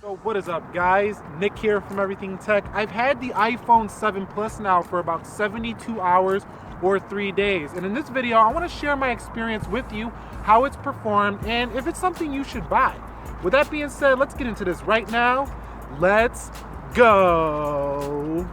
So what is up, guys? Nick here from Everything Tech. I've had the iPhone 7 Plus now for about 72 hours or 3 days. And in this video, I want to share my experience with you, how it's performed, and if it's something you should buy. With that being said, let's get into this right now. Let's go.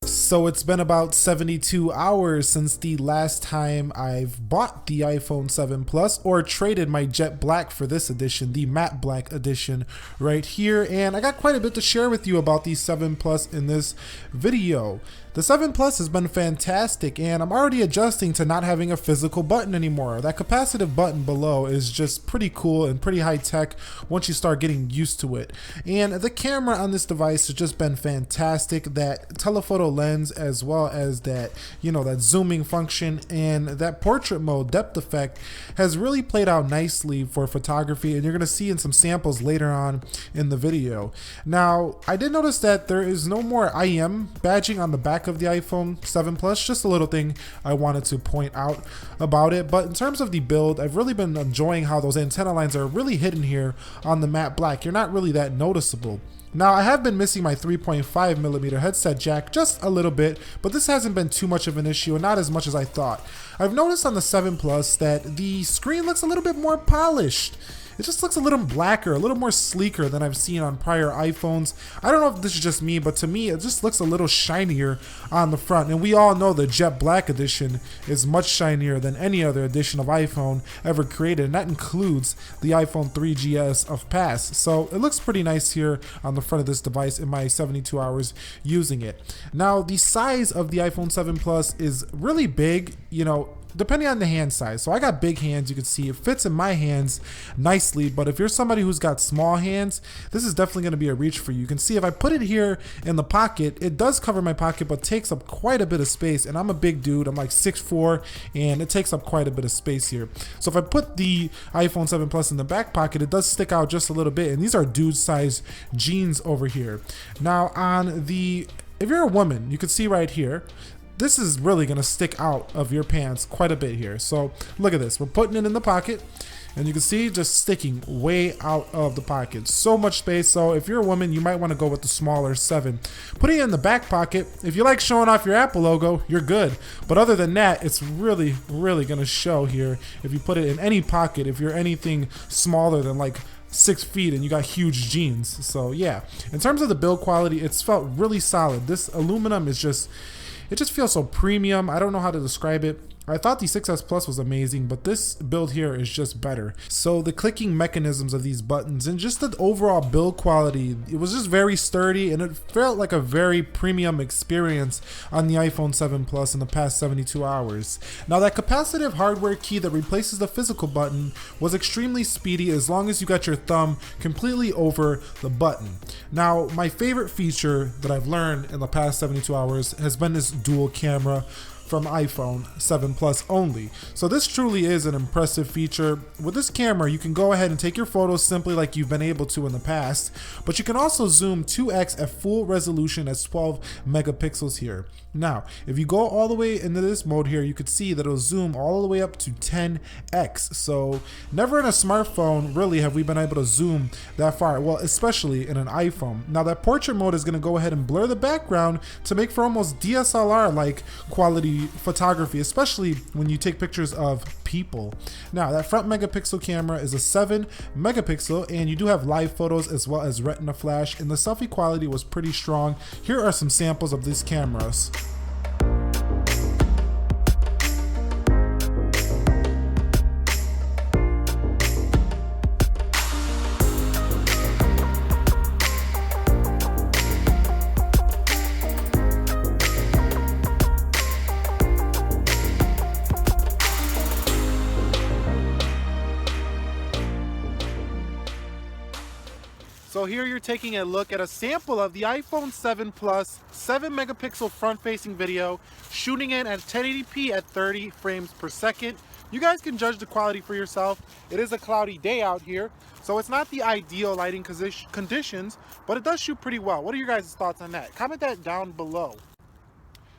So it's been about 72 hours since the last time I've bought the iPhone 7 Plus or traded my jet black for this edition, the matte black edition right here. And I got quite a bit to share with you about the 7 Plus in this video. The 7 Plus has been fantastic, and I'm already adjusting to not having a physical button anymore. That capacitive button below is just pretty cool and pretty high tech once you start getting used to it. And the camera on this device has just been fantastic. That telephoto lens, as well as that, that zooming function and that portrait mode depth effect has really played out nicely for photography, and you're gonna see in some samples later on in the video. Now, I did notice that there is no more IM badging on the back of the iPhone 7 Plus, just a little thing I wanted to point out about it. But in terms of the build, I've really been enjoying how those antenna lines are really hidden here on the matte black. You're not really that noticeable. Now, I have been missing my 3.5mm headset jack just a little bit, but this hasn't been too much of an issue and not as much as I thought. I've noticed on the 7 Plus that the screen looks a little bit more polished. It just looks a little blacker, a little more sleeker than I've seen on prior iPhones. I don't know if this is just me, but to me, it just looks a little shinier on the front. And we all know the Jet Black edition is much shinier than any other edition of iPhone ever created, and that includes the iPhone 3GS of past. So it looks pretty nice here on the front of this device in my 72 hours using it. Now, the size of the iPhone 7 Plus is really big, depending on the hand size. So I got big hands, you can see it fits in my hands nicely, but if you're somebody who's got small hands, this is definitely gonna be a reach for you. You can see if I put it here in the pocket, it does cover my pocket, but takes up quite a bit of space, and I'm a big dude, I'm like 6'4", and it takes up quite a bit of space here. So if I put the iPhone 7 Plus in the back pocket, it does stick out just a little bit, and these are dude size jeans over here. Now if you're a woman, you can see right here, this is really gonna stick out of your pants quite a bit here. So look at this, we're putting it in the pocket, and you can see just sticking way out of the pocket. So much space, so if you're a woman, you might wanna go with the smaller 7. Putting it in the back pocket, if you like showing off your Apple logo, you're good. But other than that, it's really, really gonna show here if you put it in any pocket, if you're anything smaller than like 6 feet and you got huge jeans. So yeah, in terms of the build quality, it's felt really solid. This aluminum is it just feels so premium. I don't know how to describe it. I thought the 6S Plus was amazing, but this build here is just better. So the clicking mechanisms of these buttons and just the overall build quality, it was just very sturdy, and it felt like a very premium experience on the iPhone 7 Plus in the past 72 hours. Now, that capacitive hardware key that replaces the physical button was extremely speedy as long as you got your thumb completely over the button. Now, my favorite feature that I've learned in the past 72 hours has been this dual camera from iPhone 7 Plus only. So this truly is an impressive feature. With this camera, you can go ahead and take your photos simply like you've been able to in the past, but you can also zoom 2x at full resolution at 12 megapixels here. Now, if you go all the way into this mode here, you could see that it'll zoom all the way up to 10x. So never in a smartphone really have we been able to zoom that far, well, especially in an iPhone. Now, that portrait mode is gonna go ahead and blur the background to make for almost DSLR-like quality photography, especially when you take pictures of people. Now, that front megapixel camera is a 7 megapixel, and you do have live photos as well as retina flash, and the selfie quality was pretty strong. Here are some samples of these cameras. So here you're taking a look at a sample of the iPhone 7 Plus 7 megapixel front-facing video, shooting it at 1080p at 30 frames per second. You guys can judge the quality for yourself. It is a cloudy day out here, so it's not the ideal lighting conditions, but it does shoot pretty well. What are your guys' thoughts on that? Comment that down below.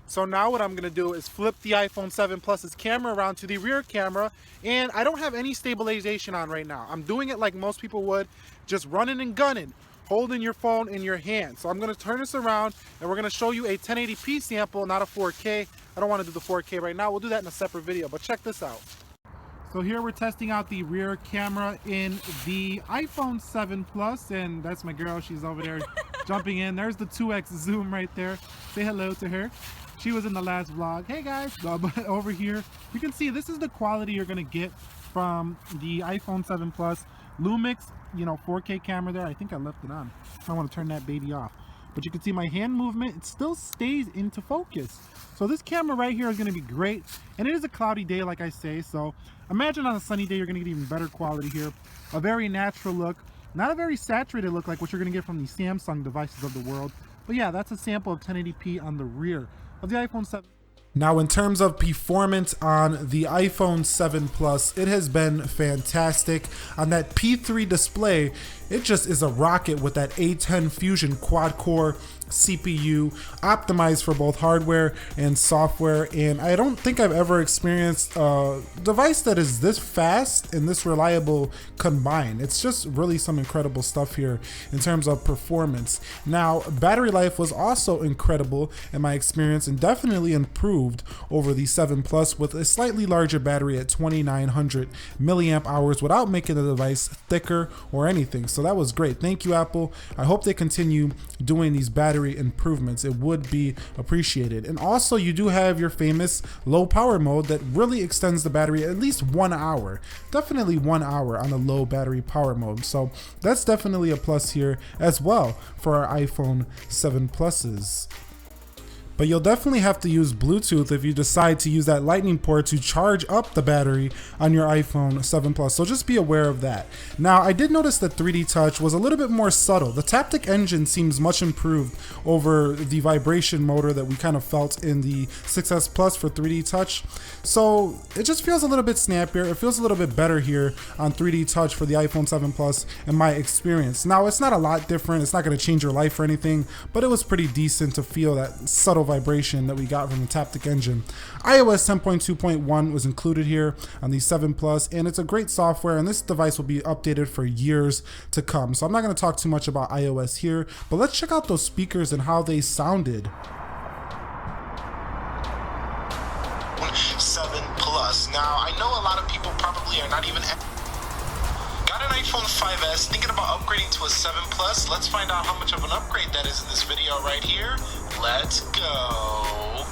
So now what I'm gonna do is flip the iPhone 7 Plus's camera around to the rear camera, and I don't have any stabilization on right now. I'm doing it like most people would, just running and gunning, holding your phone in your hand. So I'm gonna turn this around and we're gonna show you a 1080p sample, not a 4K. I don't wanna do the 4K right now. We'll do that in a separate video, but check this out. So here we're testing out the rear camera in the iPhone 7 Plus, and that's my girl. She's over there jumping in. There's the 2x zoom right there. Say hello to her. She was in the last vlog. Hey guys. But over here, you can see this is the quality you're gonna get from the iPhone 7 Plus. Lumix, 4K camera there. I think I left it on. I want to turn that baby off. But you can see my hand movement, it still stays into focus. So this camera right here is going to be great. And it is a cloudy day, like I say. So imagine on a sunny day, you're going to get even better quality here. A very natural look. Not a very saturated look like what you're going to get from the Samsung devices of the world. But yeah, that's a sample of 1080p on the rear of the iPhone 7. Now, in terms of performance on the iPhone 7 Plus, it has been fantastic. On that P3 display, it just is a rocket with that A10 Fusion quad-core CPU, optimized for both hardware and software. And I don't think I've ever experienced a device that is this fast and this reliable combined. It's just really some incredible stuff here in terms of performance. Now, battery life was also incredible in my experience and definitely improved over the 7 Plus with a slightly larger battery at 2900 milliamp hours without making the device thicker or anything. So that was great. Thank you, Apple. I hope they continue doing these battery improvements. It would be appreciated. And also, you do have your famous low power mode that really extends the battery at least 1 hour. Definitely 1 hour on a low battery power mode. So that's definitely a plus here as well for our iPhone 7 Pluses. But you'll definitely have to use Bluetooth if you decide to use that lightning port to charge up the battery on your iPhone 7 Plus. So just be aware of that. Now, I did notice that 3D Touch was a little bit more subtle. The Taptic engine seems much improved over the vibration motor that we kind of felt in the 6S Plus for 3D Touch. So it just feels a little bit snappier. It feels a little bit better here on 3D Touch for the iPhone 7 Plus in my experience. Now, it's not a lot different. It's not going to change your life or anything, but it was pretty decent to feel that subtle vibration that we got from the Taptic engine. iOS 10.2.1 was included here on the 7 Plus, and it's a great software, and this device will be updated for years to come. So I'm not going to talk too much about iOS here, but let's check out those speakers and how they sounded. 7 Plus. Now, I know a lot of people probably are not even got an iPhone 5S, thinking about upgrading to a 7 Plus. Let's find out how much of an upgrade that is in this video right here. Let's go.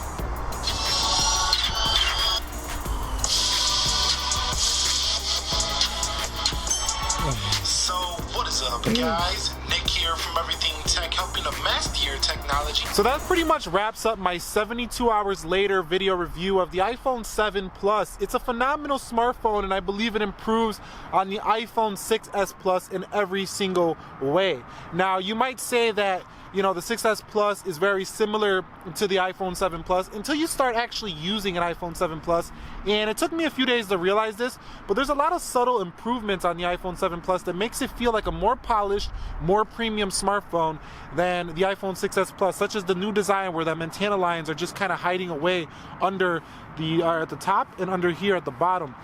So, what is up, guys? Nick here from Everything Tech, helping to master your technology. So that pretty much wraps up my 72 hours later video review of the iPhone 7 Plus. It's a phenomenal smartphone, and I believe it improves on the iPhone 6S Plus in every single way. Now, you might say that the 6S Plus is very similar to the iPhone 7 Plus until you start actually using an iPhone 7 Plus. And it took me a few days to realize this, but there's a lot of subtle improvements on the iPhone 7 Plus that makes it feel like a more polished, more premium smartphone than the iPhone 6S Plus, such as the new design where the antenna lines are just kind of hiding away under the at the top and under here at the bottom.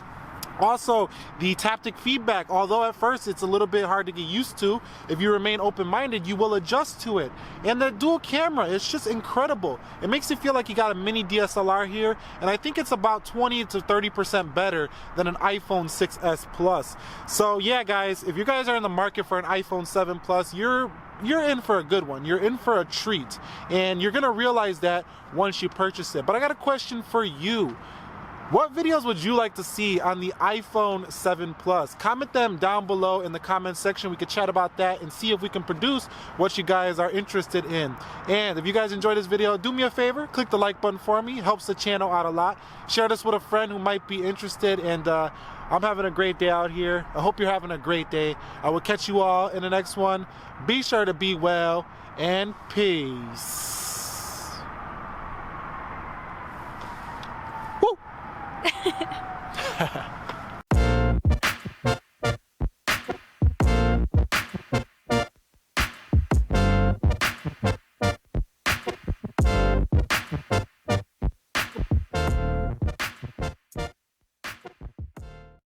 Also, the taptic feedback, although at first it's a little bit hard to get used to, if you remain open-minded, you will adjust to it. And the dual camera, it's just incredible. It makes it feel like you got a mini DSLR here, and I think it's about 20 to 30% better than an iPhone 6S Plus. So yeah, guys, if you guys are in the market for an iPhone 7 Plus, you're in for a good one. You're in for a treat, and you're gonna realize that once you purchase it. But I got a question for you. What videos would you like to see on the iPhone 7 Plus? Comment them down below in the comment section. We could chat about that and see if we can produce what you guys are interested in. And if you guys enjoyed this video, do me a favor, click the like button for me. Helps the channel out a lot. Share this with a friend who might be interested. And I'm having a great day out here. I hope you're having a great day. I will catch you all in the next one. Be sure to be well, and peace.